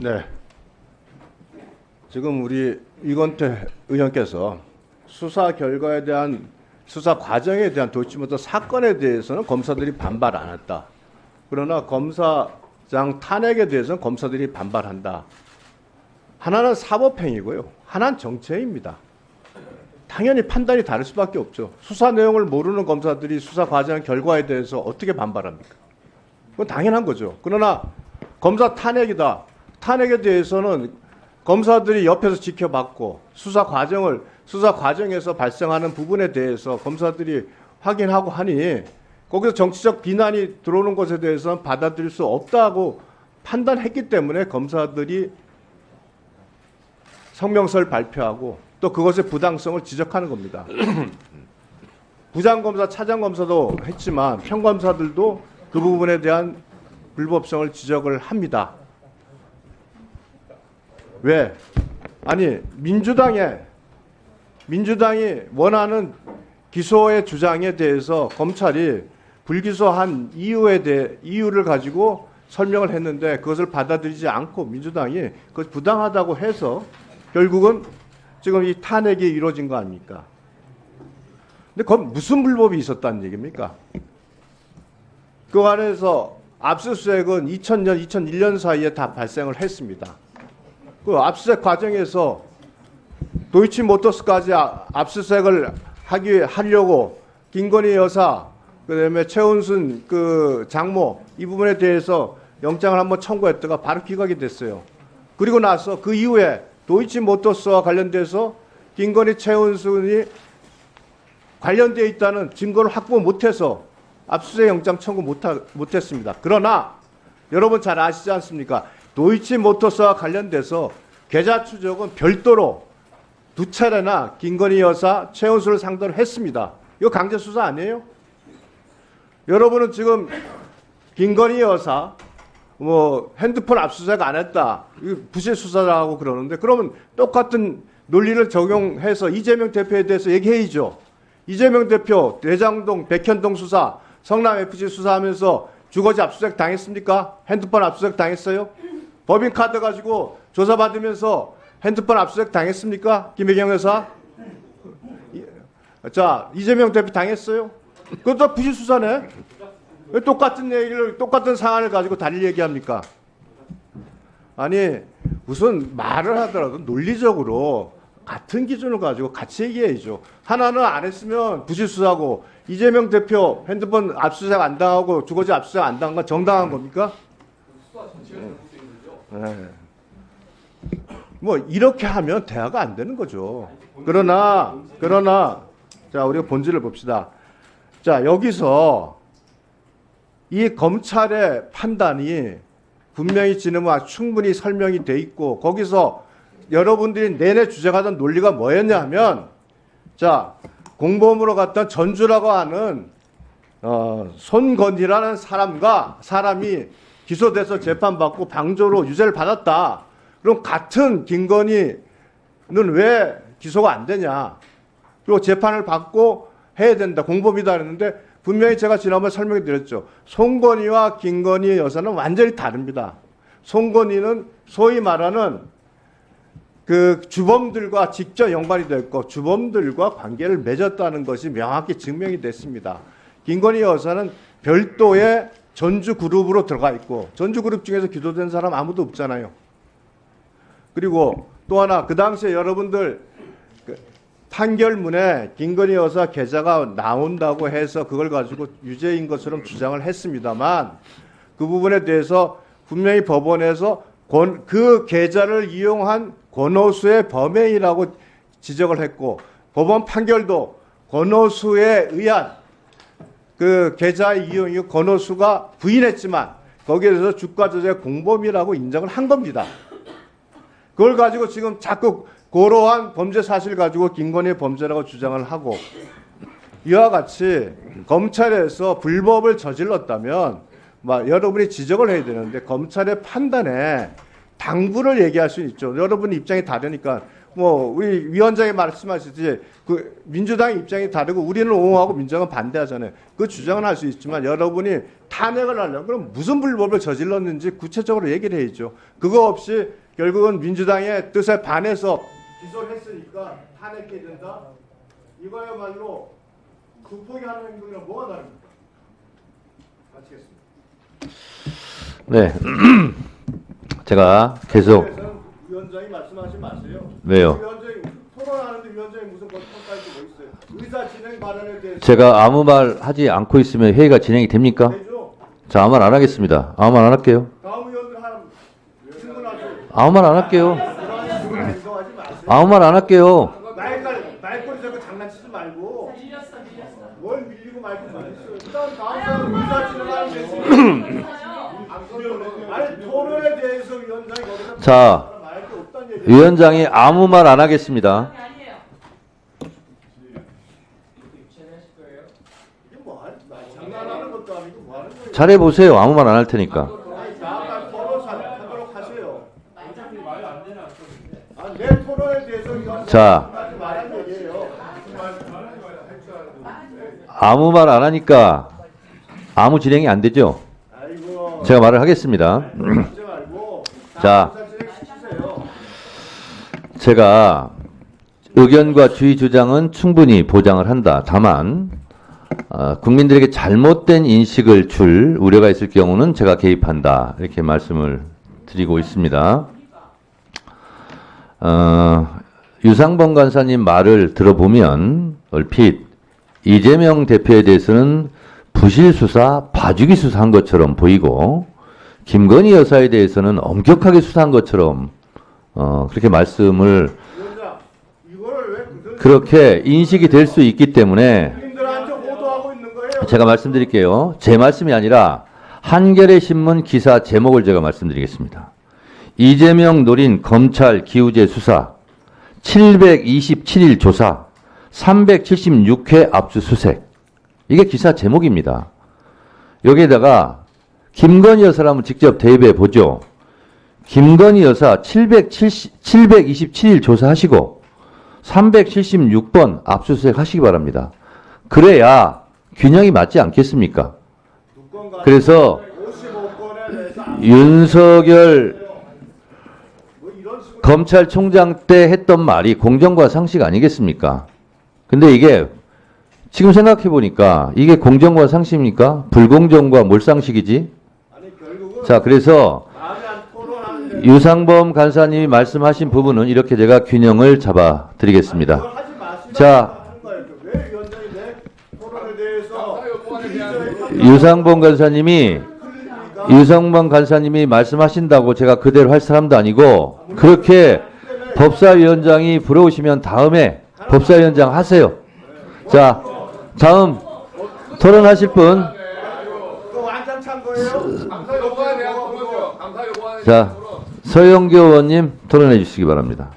네. 지금 우리 이건태 의원께서 수사 결과에 대한 수사 과정에 대한 도이치모터 사건에 대해서는 검사들이 반발 안 했다. 그러나 검사장 탄핵에 대해서는 검사들이 반발한다. 하나는 사법행위고요. 하나는 정체입니다. 당연히 판단이 다를 수밖에 없죠. 수사 내용을 모르는 검사들이 수사 과정 결과에 대해서 어떻게 반발합니까? 그건 당연한 거죠. 그러나 검사 탄핵이다. 탄핵에 대해서는 검사들이 옆에서 지켜봤고 수사 과정에서 발생하는 부분에 대해서 검사들이 확인하고 하니 거기서 정치적 비난이 들어오는 것에 대해서는 받아들일 수 없다고 판단했기 때문에 검사들이 성명서를 발표하고 또 그것의 부당성을 지적하는 겁니다. 부장검사, 차장검사도 했지만 평검사들도 그 부분에 대한 불법성을 지적을 합니다. 왜? 아니 민주당이 원하는 기소의 주장에 대해서 검찰이 불기소한 이유를 가지고 설명을 했는데 그것을 받아들이지 않고 민주당이 그것 부당하다고 해서 결국은 지금 이 탄핵이 이루어진 거 아닙니까? 근데 그건 무슨 불법이 있었다는 얘기입니까? 그 안에서 압수수색은 2000년, 2001년 사이에 다 발생을 했습니다. 그 압수수색 과정에서 도이치모터스까지 압수수색을 하려고 김건희 여사, 그다음에 최은순 그 장모 이 부분에 대해서 영장을 한번 청구했다가 바로 기각이 됐어요. 그리고 나서 그 이후에 도이치모터스와 관련돼서 김건희, 최은순이 관련되어 있다는 증거를 확보 못해서 압수수색 영장 청구 못했습니다. 그러나 여러분 잘 아시지 않습니까? 도이치모터스와 관련돼서 계좌 추적은 별도로 두 차례나 김건희 여사, 최은순을 상대로 했습니다. 이거 강제 수사 아니에요? 여러분은 지금 김건희 여사 핸드폰 압수수색 안 했다. 이거 부실 수사라고 그러는데 그러면 똑같은 논리를 적용해서 이재명 대표에 대해서 얘기해야죠. 이재명 대표 대장동, 백현동 수사, 성남 FC 수사하면서 주거지 압수수색 당했습니까? 핸드폰 압수수색 당했어요? 법인카드 가지고 조사받으면서 핸드폰 압수수색 당했습니까? 김혜경 여사? 자, 이재명 대표 당했어요? 그것도 부실 수사네? 왜 똑같은 얘기를, 똑같은 상황을 가지고 다른 얘기합니까? 아니, 무슨 말을 하더라도 논리적으로 같은 기준을 가지고 같이 얘기해야죠. 하나는 안 했으면 부실 수사고, 이재명 대표 핸드폰 압수수색 안 당하고 주거지 압수수색 안 당한 건 정당한 겁니까? 네. 뭐 이렇게 하면 대화가 안 되는 거죠. 그러나 자, 우리가 본질을 봅시다. 자, 여기서 이 검찰의 판단이 분명히 지금 충분히 설명이 돼 있고 거기서 여러분들이 내내 주장하던 논리가 뭐였냐 하면 자, 공범으로 갔던 전주라고 하는 손건희라는 사람이 기소돼서 재판받고 방조로 유죄를 받았다. 그럼 같은 김건희는 왜 기소가 안 되냐? 그리고 재판을 받고 해야 된다. 공범이다 그랬는데 분명히 제가 지난번에 설명해 드렸죠. 송건희와 김건희 여사는 완전히 다릅니다. 송건희는 소위 말하는 그 주범들과 직접 연관이 됐고 주범들과 관계를 맺었다는 것이 명확히 증명이 됐습니다. 김건희 여사는 별도의 전주 그룹으로 들어가 있고 전주 그룹 중에서 기소된 사람 아무도 없잖아요. 그리고 또 하나 그 당시에 여러분들 판결문에 김건희 여사 계좌가 나온다고 해서 그걸 가지고 유죄인 것처럼 주장을 했습니다만 그 부분에 대해서 분명히 법원에서 그 계좌를 이용한 권오수의 범행이라고 지적을 했고 법원 판결도 권오수에 의한 그 계좌의 이용이 권오수가 부인했지만 거기에 대해서 주가 조작 공범이라고 인정을 한 겁니다. 그걸 가지고 지금 자꾸 고러한 범죄 사실 가지고 김건희의 범죄라고 주장을 하고 이와 같이 검찰에서 불법을 저질렀다면 여러분이 지적을 해야 되는데 검찰의 판단에 당부를 얘기할 수 있죠. 여러분 입장이 다르니까 뭐 우리 위원장이 말씀하셨듯이 그 민주당의 입장이 다르고 우리는 옹호하고 민주당은 반대하잖아요. 그 주장은 할 수 있지만 여러분이 탄핵을 하려면 그럼 무슨 불법을 저질렀는지 구체적으로 얘기를 해야죠. 그거 없이 결국은 민주당의 뜻에 반해서 기소를 했으니까 탄핵해야 된다. 이거야말로 극복하는 행동이랑 뭐가 다릅니까? 마치겠습니다. 네. 제가 계속 위원장이 말씀하지 마세요. 왜요? 위원장이 토론하는데 위원장이 무슨 건까지 뭐 있어요? 의사 진행 발언에 대해서 제가 아무 말 하지 않고 있으면 회의가 진행이 됩니까? 되죠. 자, 아무 말 안 하겠습니다. 아무 말 안 할게요. 다음 의원들 하나 질문하세요. 아무 말 안 할게요. 행동하지 마세요. 아무 말 안 할게요. 말꼬리 잡고 장난치지 말고. 뭘 밀리고 말고 말했어요. 그다음 다음 의사 진행하는 메시지. 아니 토론에 대해서 위원장이 거기서 자, 말할 게 없다는 얘기예요. 위원장이 아무 말 안 하겠습니다. 이게 뭐 장난하는 것도 아니고 뭐 하는 거예요? 잘해보세요. 아무 말 안 할 테니까. 아니 나아가 토론 하도록 하세요. 내 토론에 대해서 위원장이 자, 말하는 얘기예요. 아무 말 안 하니까 아무 진행이 안 되죠? 아이고. 제가 말을 하겠습니다. 하지 말고 자. 시키세요. 제가 의견과 주의 주장은 충분히 보장을 한다. 다만 국민들에게 잘못된 인식을 줄 우려가 있을 경우는 제가 개입한다. 이렇게 말씀을 드리고 있습니다. 유상범 간사님 말을 들어보면 얼핏 이재명 대표에 대해서는 부실 수사, 봐주기 수사한 것처럼 보이고 김건희 여사에 대해서는 엄격하게 수사한 것처럼 그렇게 말씀을 위원장, 이거를 왜 그렇게 인식이 될 수 있기 때문에 국민들한테 호도하고 있는 거예요? 제가 말씀드릴게요. 제 말씀이 아니라 한겨레 신문 기사 제목을 제가 말씀드리겠습니다. 이재명 노린 검찰 기우제 수사 727일 조사 376회 압수수색. 이게 기사 제목입니다. 여기에다가 김건희 여사를 한번 직접 대입해 보죠. 김건희 여사 727일 조사하시고 376번 압수수색 하시기 바랍니다. 그래야 균형이 맞지 않겠습니까? 그래서 55건에 대해서 윤석열 뭐 이런 식으로 검찰총장 때 했던 말이 공정과 상식 아니겠습니까? 근데 이게 지금 생각해 보니까 이게 공정과 상식입니까? 불공정과 몰상식이지? 아니 결국은 자, 그래서 말이 안 토론하는데 유상범 간사님이 말씀하신 부분은 이렇게 제가 균형을 잡아 드리겠습니다. 그걸 하지 마시라고 자. 하는 거예요. 왜 위원장이 내 토론에 대해서 유상범 간사님이 말씀하신다고 제가 그대로 할 사람도 아니고 그렇게 법사위원장이 부러우시면 다음에 법사위원장 하세요. 자, 다음 토론하실 분. 그거 완전 찬 거예요? 자, 서영교 의원님 토론해 주시기 바랍니다.